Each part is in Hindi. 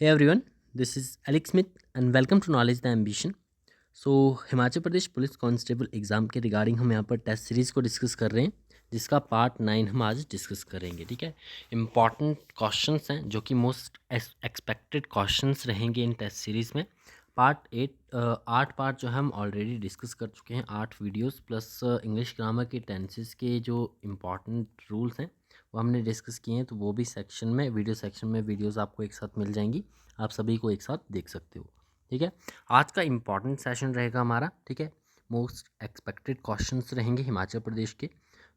Hey everyone, this is Alex Smith and welcome to Knowledge the Ambition. Himachal Pradesh police constable exam के रिगार्डिंग हम यहाँ पर टेस्ट सीरीज़ को डिस्कस कर रहे हैं, जिसका पार्ट 9 हम आज डिस्कस करेंगे। ठीक है, इम्पॉर्टेंट क्वेश्चंस हैं जो कि मोस्ट एक्सपेक्टेड क्वेश्चंस रहेंगे इन टेस्ट सीरीज़ में। पार्ट 8 पार्ट जो है हम ऑलरेडी डिस्कस कर चुके हैं, 8 वीडियोस प्लस इंग्लिश ग्रामर के टेंसेस के जो इम्पॉर्टेंट रूल्स हैं वो हमने डिस्कस किए हैं। तो वो भी सेक्शन में, वीडियो सेक्शन में वीडियोस आपको एक साथ मिल जाएंगी, आप सभी को एक साथ देख सकते हो। ठीक है, आज का इम्पॉर्टेंट सेशन रहेगा हमारा। ठीक है, मोस्ट एक्सपेक्टेड क्वेश्चंस रहेंगे हिमाचल प्रदेश के,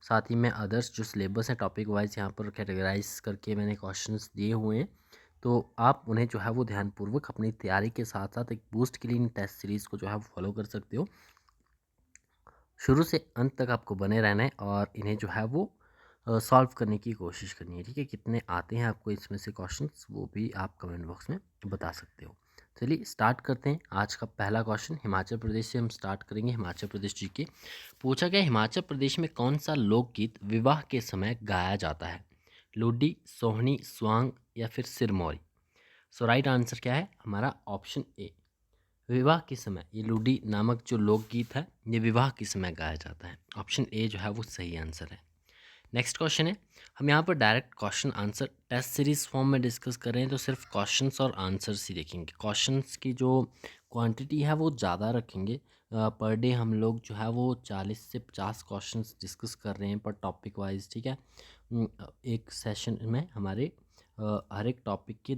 साथ ही में अदर्स जो सिलेबस है टॉपिक वाइज यहाँ पर कैटेगराइज करके मैंने क्वेश्चंस दिए हुए हैं, तो आप उन्हें जो है वो ध्यानपूर्वक अपनी तैयारी के साथ साथ एक बूस्ट के लिए इन टेस्ट सीरीज़ को जो है वो फॉलो कर सकते हो। शुरू से अंत तक आपको बने रहना है और इन्हें जो है वो सॉल्व करने की कोशिश करनी है। ठीक है, कितने आते हैं आपको इसमें से क्वेश्चंस वो भी आप कमेंट बॉक्स में बता सकते हो। चलिए स्टार्ट करते हैं। आज का पहला क्वेश्चन हिमाचल प्रदेश से हम स्टार्ट करेंगे। हिमाचल प्रदेश जी के पूछा गया, हिमाचल प्रदेश में कौन सा लोकगीत विवाह के समय गाया जाता है? लुड्डी, सोहनी, स्वांग या फिर सिरमौरी? सो राइट आंसर क्या है हमारा? ऑप्शन ए, विवाह के समय ये लुडी नामक जो लोकगीत है ये विवाह के समय गाया जाता है। ऑप्शन ए जो है वो सही आंसर है। नेक्स्ट क्वेश्चन है, हम यहाँ पर direct question answer test series form में डिस्कस कर रहे हैं, तो सिर्फ क्वेश्चंस और आंसर्स ही देखेंगे। क्वेश्चंस की जो क्वांटिटी है वो ज़्यादा रखेंगे। पर डे हम लोग जो है वो 40 से 50 क्वेश्चंस डिस्कस कर रहे हैं पर टॉपिक वाइज। ठीक है, एक सेशन में हमारे हर एक टॉपिक के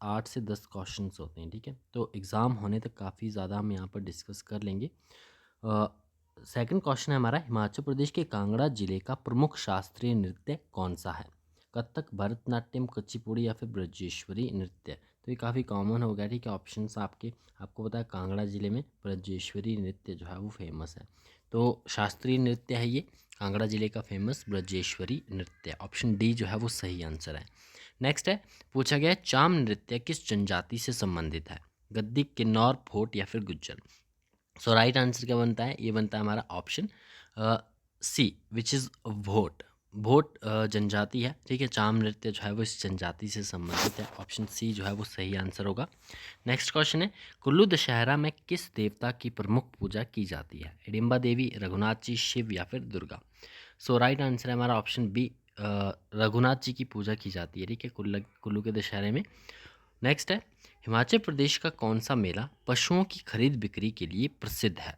8 से 10 क्वेश्चंस होते हैं। ठीक है, तो एग्ज़ाम होने तक काफ़ी ज़्यादा हम यहाँ पर डिस्कस कर लेंगे। सेकंड क्वेश्चन है हमारा, हिमाचल प्रदेश के कांगड़ा जिले का प्रमुख शास्त्रीय नृत्य कौन सा है? कथक, भरतनाट्यम, कुचिपुड़ी या फिर ब्रजेश्वरी नृत्य? तो ये काफ़ी कॉमन हो गया। ठीक है, ऑप्शंस आपको पता है कांगड़ा जिले में ब्रजेश्वरी नृत्य जो है वो फेमस है, तो शास्त्रीय नृत्य है ये कांगड़ा जिले का फेमस ब्रजेश्वरी नृत्य। ऑप्शन डी जो है वो सही आंसर है। नेक्स्ट है, पूछा गया है चाम नृत्य किस जनजाति से संबंधित है? गद्दी, किन्नौर, भोट या फिर गुज्जर? सो राइट आंसर क्या बनता है? ये बनता है हमारा option C which is Bhot. Bhot जनजाति है। ठीक है, चाम नृत्य जो है वो इस जनजाति से संबंधित है। ऑप्शन सी जो है वो सही आंसर होगा। नेक्स्ट क्वेश्चन है, कुल्लू दशहरा में किस देवता की प्रमुख पूजा की जाती है? हिडिंबा देवी, रघुनाथ जी, शिव या फिर दुर्गा? सो राइट आंसर है हमारा ऑप्शन बी, रघुनाथ जी की पूजा की जाती है। ठीक है, कुल्लू के दशहरे में। नेक्स्ट है, हिमाचल प्रदेश का कौन सा मेला पशुओं की खरीद बिक्री के लिए प्रसिद्ध है?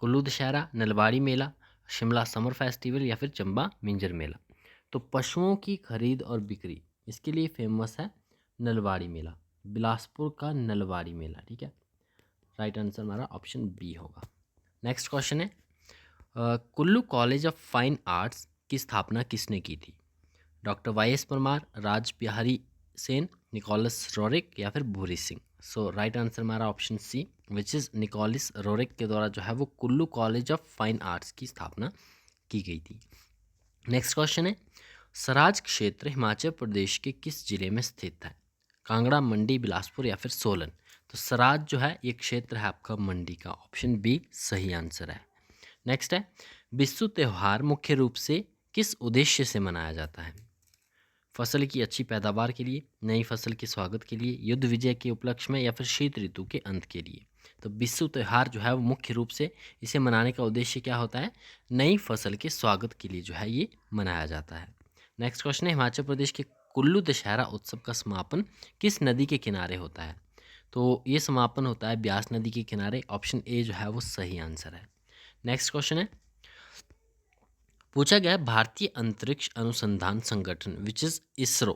कुल्लू दशहरा, नलवाड़ी मेला, शिमला समर फेस्टिवल या फिर चंबा मिंजर मेला? तो पशुओं की खरीद और बिक्री इसके लिए फेमस है नलवाड़ी मेला, बिलासपुर का नलवाड़ी मेला। ठीक है, राइट आंसर हमारा ऑप्शन बी होगा। नेक्स्ट क्वेश्चन है, Kullu college of fine arts की स्थापना किसने की थी? Doctor Y S Parmar, Raj Bihari Sen, Nicholas Roerich या फिर Bhuri Singh? So right answer हमारा option C which is Nicholas Roerich के द्वारा जो है वो Kullu college of fine arts की स्थापना की गई थी। नेक्स्ट क्वेश्चन है, सराज क्षेत्र हिमाचल प्रदेश के किस जिले में स्थित है? कांगड़ा, मंडी, बिलासपुर या फिर सोलन? तो सराज जो है ये क्षेत्र है आपका मंडी का। ऑप्शन बी सही आंसर है। नेक्स्ट है, बिस्सू त्यौहार मुख्य रूप से किस उद्देश्य से मनाया जाता है? फसल की अच्छी पैदावार के लिए, नई फसल के स्वागत के लिए, युद्ध विजय के उपलक्ष्य में या फिर शीत ऋतु के अंत के लिए? तो बिस्सू त्यौहार जो है वो मुख्य रूप से इसे मनाने का उद्देश्य क्या होता है? नई फसल के स्वागत के लिए जो है ये मनाया जाता है। नेक्स्ट क्वेश्चन है, हिमाचल प्रदेश के कुल्लू दशहरा उत्सव का समापन किस नदी के किनारे होता है? तो ये समापन होता है ब्यास नदी के किनारे। ऑप्शन ए जो है वो सही आंसर है। नेक्स्ट क्वेश्चन है, पूछा गया है भारतीय अंतरिक्ष अनुसंधान संगठन विच इज इसरो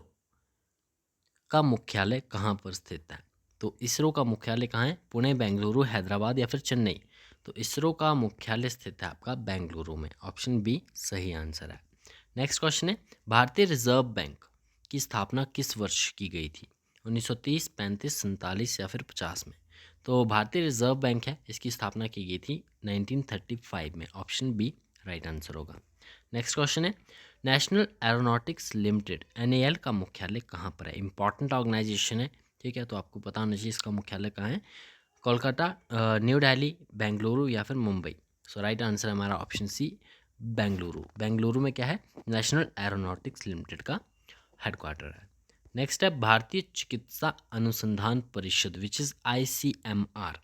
का मुख्यालय कहाँ पर स्थित है? तो इसरो का मुख्यालय कहाँ है? पुणे, बेंगलुरु, हैदराबाद या फिर चेन्नई? तो इसरो का मुख्यालय स्थित है आपका बेंगलुरु में। ऑप्शन बी सही आंसर है। नेक्स्ट क्वेश्चन है, भारतीय रिजर्व बैंक की स्थापना किस वर्ष की गई थी? 1930, 35, 47 या फिर 50 में? तो भारतीय रिजर्व बैंक है, इसकी स्थापना की गई थी 1935 में। ऑप्शन बी राइट आंसर होगा। नेक्स्ट क्वेश्चन है, नेशनल एरोनॉटिक्स लिमिटेड NAL का मुख्यालय कहाँ पर है? इंपॉर्टेंट ऑर्गेनाइजेशन है। ठीक है, तो आपको पता होना चाहिए इसका मुख्यालय कहाँ है। कोलकाता, न्यू दिल्ली, बेंगलुरु या फिर मुंबई? सो राइट आंसर हमारा ऑप्शन सी बेंगलुरु। बेंगलुरु में क्या है? नेशनल एरोनॉटिक्स लिमिटेड का हेडक्वार्टर है। नेक्स्ट है भारतीय चिकित्सा अनुसंधान परिषद विच इज़ ICMR,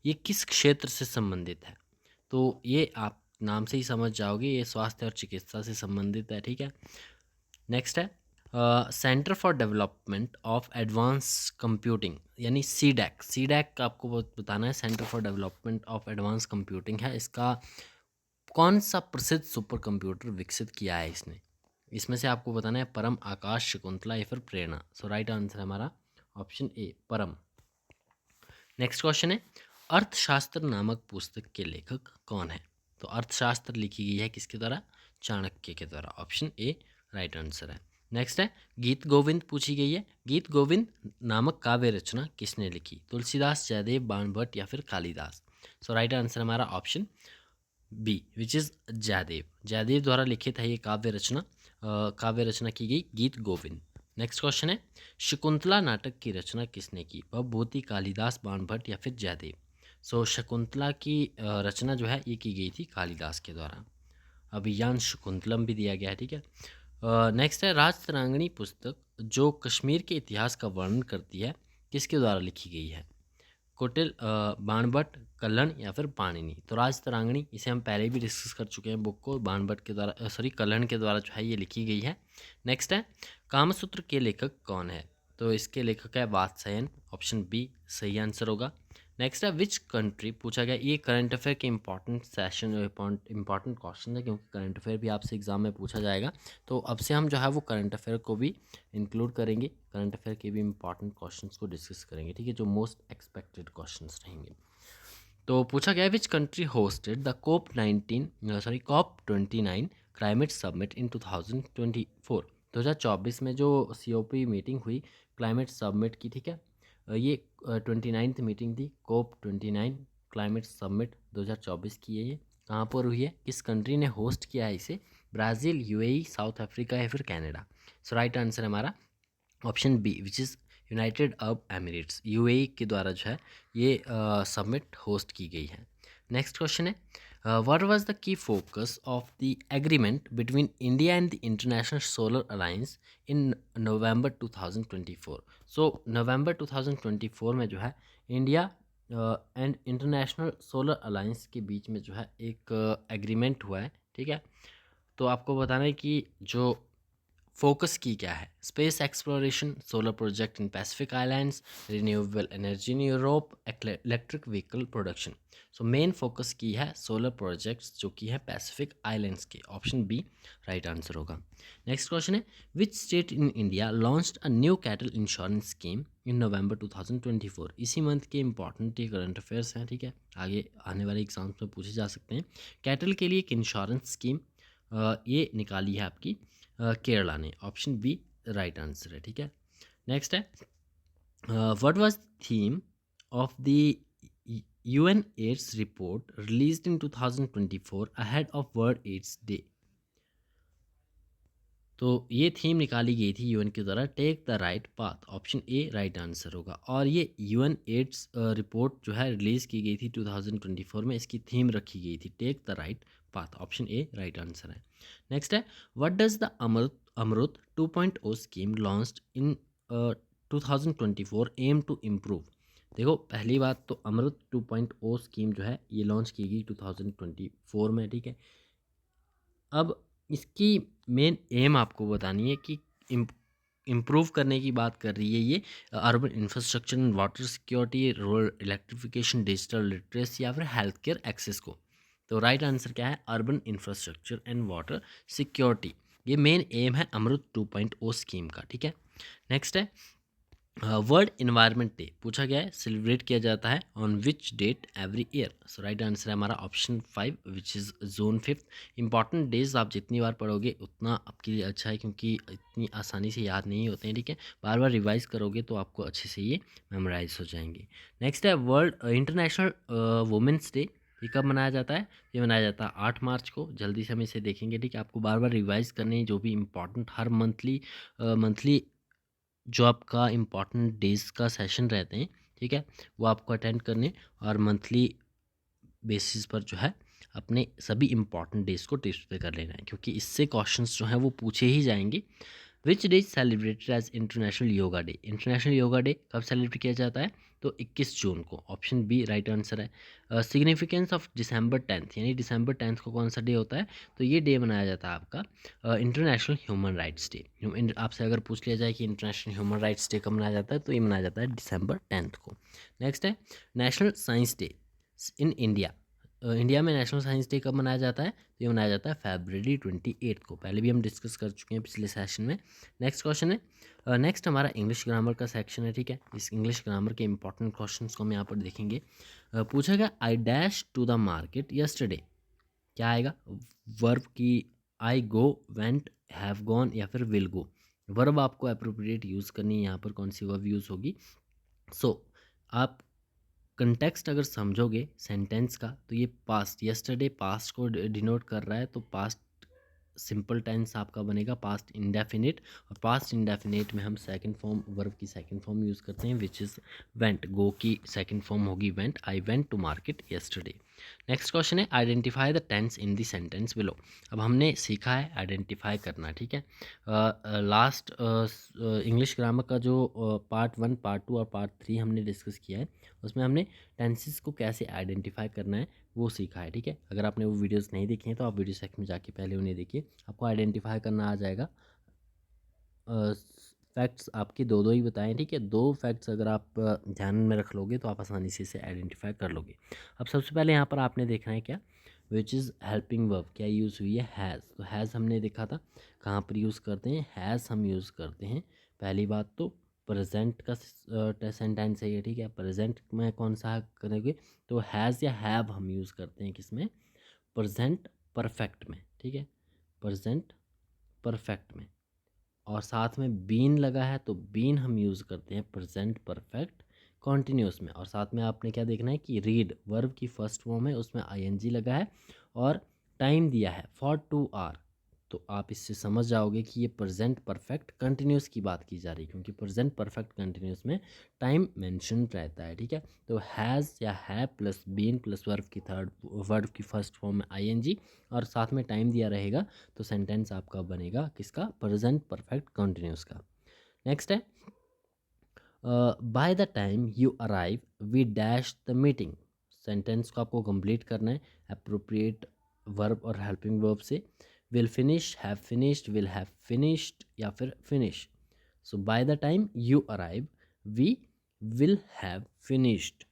ये किस क्षेत्र से संबंधित है? तो ये आप नाम से ही समझ जाओगे, ये स्वास्थ्य और चिकित्सा से संबंधित है, ठीक है। नेक्स्ट है centre for development of advance computing यानी CDAC। CDAC का आपको बताना है, centre for development of advance computing है। इसका कौन सा प्रसिद्ध सुपर कंप्यूटर विकसित किया है इसने? इसमें से आपको बताना है परम, आकाश, शकुंतला या फिर प्रेरणा। सो राइट आंसर है हमारा ऑप्शन ए, परम। नेक्स्ट क्वेश्चन है अर्थशास्त्र नामक पुस्तक के लेखक कौन है? तो अर्थशास्त्र लिखी गई है किसके द्वारा? चाणक्य के द्वारा। ऑप्शन ए राइट आंसर है। नेक्स्ट है गीत गोविंद पूछी गई है। गीत गोविंद नामक काव्य रचना किसने लिखी? तुलसीदास, जयदेव, बाणभट्ट या फिर कालिदास। सो राइट आंसर हमारा option B which is Jaydev. Jaydev द्वारा लिखित है ये काव्य रचना की गई गीत गोविंद। नेक्स्ट क्वेश्चन है शकुंतला नाटक की रचना किसने की? भवभूति, कालिदास, बाणभट्ट या फिर जयदेव। सो शकुंतला की रचना जो है ये की गई थी कालिदास के द्वारा। अभियान शकुंतलम भी दिया गया है, ठीक है। नेक्स्ट है राजतरंगिणी पुस्तक जो कश्मीर के इतिहास का वर्णन करती है किसके द्वारा लिखी गई है? कोटिल, बाणभट्ट, कल्हण या फिर पाणिनि। तो राजतरंगिणी इसे हम पहले भी डिस्कस कर चुके हैं बुक को, बाणभट्ट के द्वारा कल्हण के द्वारा जो है ये लिखी गई है। नेक्स्ट है कामसूत्र के लेखक कौन है? तो इसके लेखक है वात्स्यायन। ऑप्शन बी सही आंसर होगा। नेक्स्ट है विच कंट्री पूछा गया। ये करंट अफेयर के इंपॉर्टेंट सेशन, इंपॉर्टेंट क्वेश्चन है क्योंकि करंट अफेयर भी आपसे एग्जाम में पूछा जाएगा। तो अब से हम जो है वो करंट अफेयर को भी इंक्लूड करेंगे, करंट अफेयर के भी इंपॉर्टेंट क्वेश्चंस को डिस्कस करेंगे, ठीक है, जो मोस्ट एक्सपेक्टेड क्वेश्चंस रहेंगे। तो पूछा गया which country hosted the COP29 climate summit in 2024। 2024 में जो COP मीटिंग हुई क्लाइमेट समिट की, ठीक है, ये 29th मीटिंग थी COP29 क्लाइमेट समिट 2024 की है। ये कहाँ पर हुई है, किस कंट्री ने होस्ट किया है इसे? ब्राज़ील, UAE, साउथ अफ्रीका या फिर कनाडा। सो राइट आंसर हमारा option B which is United Arab Emirates, UAE के द्वारा जो है ये समिट होस्ट की गई है। नेक्स्ट क्वेश्चन है what was the key focus of the agreement between India and the International Solar Alliance in November 2024। So November 2024 में जो है India and International Solar Alliance के बीच में जो है एक एग्रीमेंट हुआ है, ठीक है। तो आपको बताना है कि जो फोकस की क्या है, space exploration, solar project in Pacific Islands, renewable energy in Europe, electric vehicle production. So main focus की है सोलर प्रोजेक्ट्स जो कि है पैसिफिक आइलैंड्स के। ऑप्शन बी राइट आंसर होगा। नेक्स्ट क्वेश्चन है which state in India launched a new cattle insurance scheme in November 2024। इसी मंथ के इंपॉर्टेंट ये करंट अफेयर्स हैं, ठीक है, आगे आने वाले एग्जाम्स में पूछे जा सकते हैं। कैटल के लिए एक इंश्योरेंस स्कीम ये निकाली है आपकी केरला ने। ऑप्शन बी राइट आंसर है, ठीक है। नेक्स्ट है what was theme of the UN AIDS report released in 2024 ahead of World AIDS Day. तो ये थीम निकाली गई थी UN के द्वारा, take the right path. Option A right answer होगा। और ये UN एड्स रिपोर्ट जो है रिलीज़ की गई थी 2024 में, इसकी थीम रखी गई थी take the right path. Option A right answer है। नेक्स्ट है what does the AMRUT 2.0 scheme launched in 2024 aim to improve. देखो पहली बात तो अमृत 2.0 स्कीम जो है ये लॉन्च की गई 2024 में, ठीक है। अब इसकी मेन एम आपको बतानी है कि इम्प्रूव करने की बात कर रही है ये urban infrastructure and water security, rural electrification, digital literacy या फिर हेल्थ केयर एक्सेस को। तो राइट आंसर क्या है? Urban infrastructure and water security. ये मेन एम है अमृत 2.0 स्कीम का, ठीक है। नेक्स्ट है वर्ल्ड इन्वायरमेंट डे पूछा गया है, सेलिब्रेट किया जाता है on which date every year. So right answer है हमारा option 5 which is June 5। Important days आप जितनी बार पढ़ोगे उतना आपके लिए अच्छा है क्योंकि इतनी आसानी से याद नहीं होते हैं, ठीक है। बार बार रिवाइज करोगे तो आपको अच्छे से ये मेमोराइज हो जाएंगे। नेक्स्ट है वर्ल्ड इंटरनेशनल वुमेंस डे। ये कब मनाया जाता है? ये मनाया जाता है 8 मार्च को। जल्दी से हम इसे देखेंगे, ठीक है। आपको बार बार रिवाइज करने जो भी इंपॉर्टेंट हर मंथली जो आपका इम्पॉर्टेंट डेज़ का सेशन रहते हैं, ठीक है, वो आपको अटेंड करने और मंथली बेसिस पर जो है अपने सभी इम्पॉर्टेंट डेज़ को टेस्ट पे कर लेना है क्योंकि इससे क्वेश्चंस जो हैं वो पूछे ही जाएंगे। Which day celebrated as International Yoga Day. International Yoga Day कब सेलिब्रेट किया जाता है? तो 21 जून को। ऑप्शन बी राइट आंसर है। सिग्निफिकेंस ऑफ दिसंबर 10th, यानी दिसंबर 10th को कौन सा डे होता है? तो ये डे मनाया जाता है आपका इंटरनेशनल ह्यूमन राइट्स डे। आपसे अगर पूछ लिया जाए कि इंटरनेशनल ह्यूमन राइट्स डे कब मनाया जाता है, तो ये मनाया जाता है दिसंबर 10th को। नेक्स्ट है national science day in India. India में नेशनल साइंस डे कब मनाया जाता है? तो ये मनाया जाता है February 28 को। पहले भी हम डिस्कस कर चुके हैं पिछले सेशन में। नेक्स्ट क्वेश्चन है, नेक्स्ट हमारा इंग्लिश ग्रामर का सेक्शन है, ठीक है। इस इंग्लिश ग्रामर के इंपॉर्टेंट क्वेश्चंस को हम यहाँ पर देखेंगे। पूछा गया I dash to the market yesterday, क्या आएगा? वर्ब की I go, went, have gone या फिर विल गो। वर्ब आपको अप्रोप्रिएट यूज़ करनी है, यहाँ पर कौन सी वर्ब यूज़ होगी? आप कंटेक्स्ट अगर समझोगे सेंटेंस का, तो ये पास्ट, यस्टरडे पास्ट को डिनोट कर रहा है, तो पास्ट सिंपल टेंस आपका बनेगा पास्ट इंडेफिनिट। और पास्ट इंडेफिनिट में हम सेकंड फॉर्म, वर्ब की सेकंड फॉर्म यूज़ करते हैं विच इज़ वेंट। गो की सेकंड फॉर्म होगी went. I went to market yesterday. Next question है identify the tense in the sentence below. अब हमने सीखा है आइडेंटिफाई करना, ठीक है। लास्ट इंग्लिश ग्रामर का जो पार्ट 1, पार्ट 2 और पार्ट 3 हमने डिस्कस किया है, उसमें हमने टेंसेस को कैसे आइडेंटिफाई करना है वो सीखा है, ठीक है। अगर आपने वो वीडियोस नहीं देखी हैं तो आप वीडियो सेक्शन में जाके पहले उन्हें देखिए, आपको आइडेंटिफाई करना आ जाएगा। फैक्ट्स आपके दो दो ही बताएं, ठीक है। दो फैक्ट्स अगर आप ध्यान में रख लोगे तो आप आसानी से इसे आइडेंटिफाई कर लोगे। अब सबसे पहले यहाँ पर आपने देखना है क्या, विच इज़ हेल्पिंग वर्ब, क्या यूज़ हुई है? हैज़। तो हैज़ हमने देखा था कहाँ पर यूज़ करते हैं, हैज़ हम यूज़ करते हैं पहली बात तो प्रेजेंट का सेंटेंस है ये, ठीक है। प्रेजेंट में कौन सा करेंगे? तो हैज़ या हैव हम यूज़ करते हैं किसमें? प्रेजेंट परफेक्ट में, ठीक है। प्रेजेंट परफेक्ट में। और साथ में बीन लगा है तो बीन हम यूज़ करते हैं प्रेजेंट परफेक्ट कॉन्टिन्यूस में। और साथ में आपने क्या देखना है कि रीड वर्ब की फर्स्ट फॉर्म है, उसमें आईएनजी लगा है और टाइम दिया है फॉर 2 आवर। तो आप इससे समझ जाओगे कि ये प्रेजेंट परफेक्ट कंटिन्यूस की बात की जा रही है, क्योंकि प्रेजेंट परफेक्ट कंटिन्यूस में टाइम मेंशन रहता है, ठीक है। तो हैज़ या have plus been plus verb की थर्ड वर्ब की फर्स्ट फॉर्म में आईएनजी और साथ में टाइम दिया रहेगा, तो सेंटेंस आपका बनेगा किसका? प्रेजेंट परफेक्ट कंटिन्यूस का। नेक्स्ट है by the time you arrive we dash the meeting. Sentence को आपको कंप्लीट करना है अप्रोप्रिएट वर्ब और हेल्पिंग वर्ब से। Will finish, have finished, will have finished या फिर finish. So by the time you arrive we will have finished,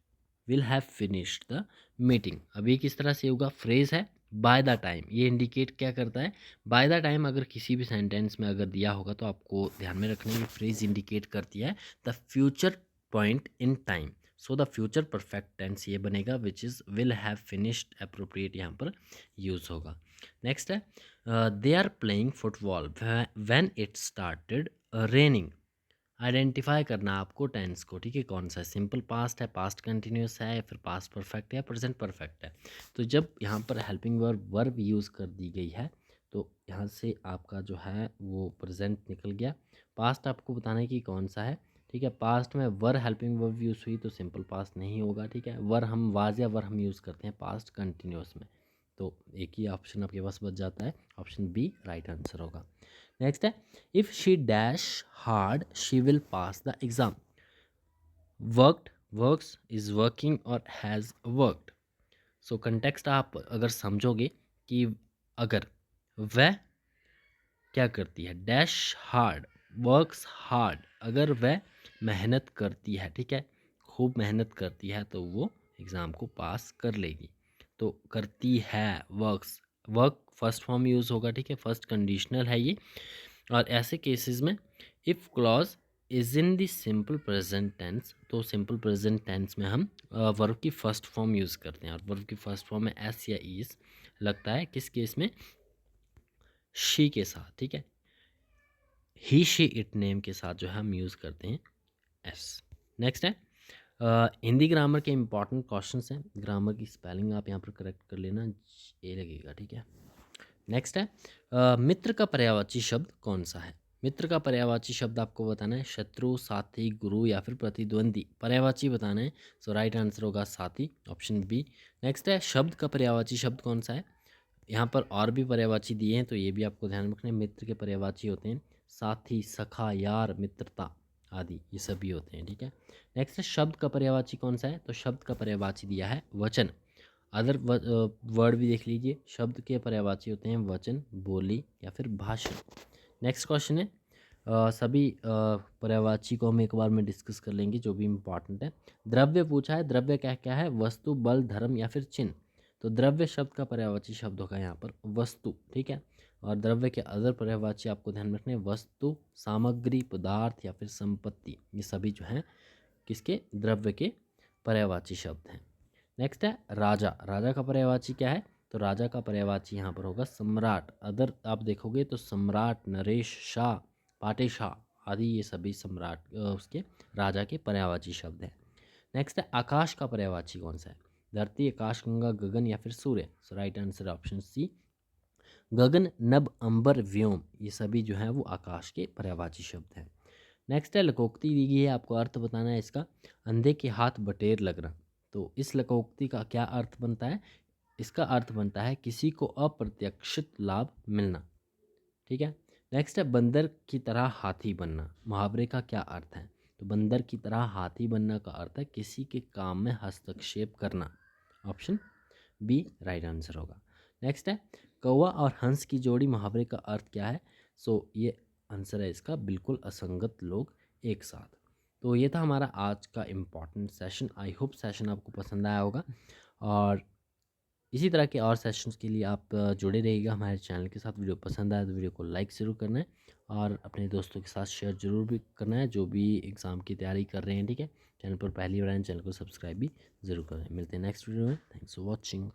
will have finished the meeting. अब ये किस तरह से होगा? फ्रेज है बाय द टाइम, ये इंडिकेट क्या करता है? बाय द टाइम अगर किसी भी सेंटेंस में अगर दिया होगा तो आपको ध्यान में रखना है, ये फ्रेज इंडिकेट करती है the future point in time. So the future perfect tense ये बनेगा which is will have finished, appropriate यहाँ पर यूज़ होगा। नेक्स्ट है they are playing football when it started raining. Identify करना आपको टेंस को, ठीक है। कौन सा है? सिंपल पास्ट है, पास्ट कंटिन्यूस है, या फिर पास्ट परफेक्ट है, प्रेजेंट परफेक्ट है। तो जब यहाँ पर हेल्पिंग वर्ब यूज़ कर दी गई है तो यहाँ से आपका जो है वो प्रेजेंट निकल गया। पास्ट आपको बताना है कि कौन सा है, ठीक है। पास्ट में वर हेल्पिंग वर्ब यूज़ हुई तो सिंपल पास्ट नहीं होगा, ठीक है। वर हम वाज या वर हम यूज़ करते हैं पास्ट कंटिन्यूस में। तो एक ही ऑप्शन आपके पास बच जाता है, ऑप्शन बी राइट आंसर होगा। नेक्स्ट है if she dash hard she will pass the exam. Worked, works, is working और हैज़ वर्कड। सो कंटेक्स्ट आप अगर समझोगे कि अगर वह क्या करती है, डैश हार्ड, वर्क्स हार्ड, अगर वह मेहनत करती है, ठीक है, खूब मेहनत करती है, तो वो एग्ज़ाम को पास कर लेगी। तो करती है works, work first form use होगा, ठीक है, फर्स्ट कंडीशनल है ये। और ऐसे केसेस में if clause is in the simple present tense, तो सिंपल प्रेजेंट टेंस में हम वर्ब की फर्स्ट फॉर्म यूज़ करते हैं। और वर्ब की फर्स्ट फॉर्म में एस या ईज लगता है किस केस में? शी के साथ, ठीक है। ही शी इट नेम के साथ जो है हम यूज़ करते हैं एस। नेक्स्ट है हिंदी ग्रामर के इंपॉर्टेंट क्वेश्चंस हैं, ग्रामर की स्पेलिंग आप यहाँ पर करेक्ट कर लेना, ए लगेगा, ठीक है। नेक्स्ट है मित्र का पर्यायवाची शब्द कौन सा है? मित्र का पर्यायवाची शब्द आपको बताना है शत्रु, साथी, गुरु या फिर प्रतिद्वंदी। पर्यायवाची बताना है, सो राइट आंसर होगा साथी, ऑप्शन बी। नेक्स्ट है शब्द का पर्यायवाची शब्द कौन सा है? यहाँ पर और भी पर्यायवाची दिए हैं तो ये भी आपको ध्यान रखना है। मित्र के पर्यायवाची होते हैं साथी, सखा, यार, मित्रता आदि ये सभी होते हैं। ठीक है, नेक्स्ट है शब्द का पर्यायवाची कौन सा है, तो शब्द का पर्यायवाची दिया है वचन। अदर वर्ड भी देख लीजिए, शब्द के पर्यायवाची होते हैं वचन, बोली या फिर भाषण। नेक्स्ट क्वेश्चन है सभी पर्यायवाची को हम एक बार में डिस्कस कर लेंगे जो भी इम्पॉर्टेंट है। द्रव्य पूछा है, द्रव्य क्या क्या है, वस्तु, बल, धर्म या फिर चिन्ह। तो द्रव्य शब्द का पर्यायवाची शब्द होगा यहाँ पर वस्तु। ठीक है, और द्रव्य के अदर पर्यायवाची आपको ध्यान में रखने हैं, वस्तु, सामग्री, पदार्थ या फिर संपत्ति। ये सभी जो हैं किसके, द्रव्य के पर्यायवाची शब्द हैं। नेक्स्ट है राजा। राजा का पर्यायवाची क्या है, तो राजा का पर्यायवाची यहाँ पर होगा सम्राट। अदर आप देखोगे तो सम्राट, नरेश, शाह, पाटेशाह आदि ये सभी सम्राट उसके राजा के पर्यायवाची शब्द हैं। नेक्स्ट है आकाश का पर्यायवाची कौन सा है, धरती, आकाश, गंगा, गगन या फिर सूर्य। सो राइट आंसर ऑप्शन सी, गगन, नभ, अंबर, व्योम ये सभी जो हैं वो आकाश के पर्यायवाची शब्द हैं। नेक्स्ट है लकोक्ति दी गई है, आपको अर्थ बताना है इसका। अंधे के हाथ बटेर लगना। तो इस लकोक्ति का क्या अर्थ बनता है, इसका अर्थ बनता है किसी को अप्रत्याशित लाभ मिलना। ठीक है, नेक्स्ट है बंदर की तरह हाथी बनना। मुहावरे का क्या अर्थ है, तो बंदर की तरह हाथी बनना का अर्थ है किसी के काम में हस्तक्षेप करना। ऑप्शन बी राइट आंसर होगा। नेक्स्ट है कौवा और हंस की जोड़ी, मुहावरे का अर्थ क्या है, सो ये आंसर है इसका बिल्कुल असंगत लोग एक साथ। तो ये था हमारा आज का important session. I hope session आपको पसंद आया होगा, और इसी तरह के और सेशंस के लिए आप जुड़े रहिएगा हमारे चैनल के साथ। वीडियो पसंद आया तो वीडियो को लाइक ज़रूर करना है, और अपने दोस्तों के साथ शेयर ज़रूर भी करना है जो भी एग्ज़ाम की तैयारी कर रहे हैं। ठीक है, चैनल पर पहली बार आए चैनल को सब्सक्राइब भी ज़रूर करें। मिलते हैं नेक्स्ट वीडियो में। Thanks for watching.